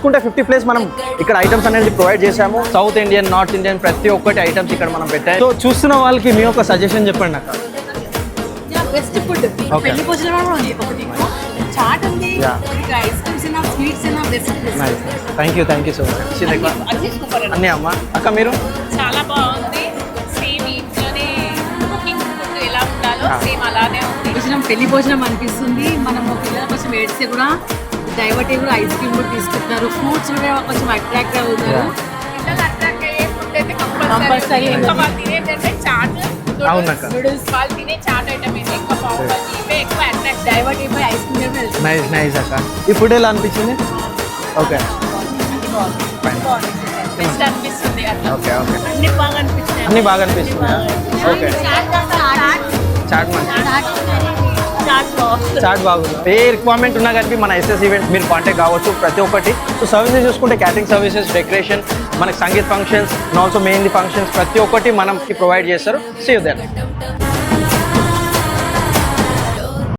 చూసుకుంటే 50+ మనం ఇక్కడ ఐటమ్స్ అనేది ప్రొవైడ్ చేసాము. సౌత్ ఇండియన్, నార్త్ ఇండియన్ ప్రతి ఒక్కటి ఐటమ్స్ ఇక్కడ మనం పెట్టాము. సో చూస్తున్న వాళ్ళకి మీ ఒక సజెషన్ చెప్పండి అక్క. బెస్ట్ ఫుడ్ పెళ్లి భోజనం కూడా ఉంది, ఒకటి చాట్ ఉంది, ఐస్ క్రీమ్స్ అయినా స్వీట్స్ అయినా best. Thank you so much. అన్నీ అమ్మ. అక్క మీరు? చాలా బాగుంది. సేమ్ ఇంట్లోనే కుకింగ్ ఫుడ్ ఎలా ఉండాలో సేమ్ అలానే ఉంది. భోజనం పెళ్లి భోజనం అనిపిస్తుంది. మనము పిల్లల కోసం ఏడ్స్తే కూడా డైవర్ట్ కూడా ఐస్ క్రీమ్ కూడా తీసుకుంటున్నారు. ఫ్రూట్స్ కూడా కొంచెం అట్రాక్ట్ అవుతున్నారు. పిల్లలు అట్రాక్ట్ అయ్యే ఫుడ్ అయితే కంపల్సరీ. ఇంకా వాళ్ళు తినేటంటే చాట్, అవునక్క. నూడిల్స్, వాళ్ళు తినే చాట్ ఐటమ్ అయితే ఎక్కువ బాగుంటుంది. ఇవే ఎక్కువ అట్రాక్ట్ డైవర్ట్ అయిపోయి ఐస్ క్రీమ్ వెళ్తుంది. నైస్ అక్క. ఈ ఫుడ్ ఎలా అనిపించింది? ఓకే బెస్ట్ అనిపిస్తుంది. అట్లా ఓకే అన్ని బాగా అనిపించాయి. అన్నీ బాగా అనిపిస్తుంది. ఓకే చాట్ బాగుంది. ఏ రిక్వైర్మెంట్ ఉన్నా కానీ మన ఎస్ఎస్ ఈవెంట్స్ మీరు కాంటాక్ట్ కావచ్చు ప్రతి ఒక్కటి. సో సర్వీసెస్ చూసుకుంటే క్యాటరింగ్ సర్వీసెస్, డెకరేషన్, మనకి sangeet functions, and also mainly functions ప్రతి ఒక్కటి మనకి ప్రొవైడ్ చేస్తారు. See you there.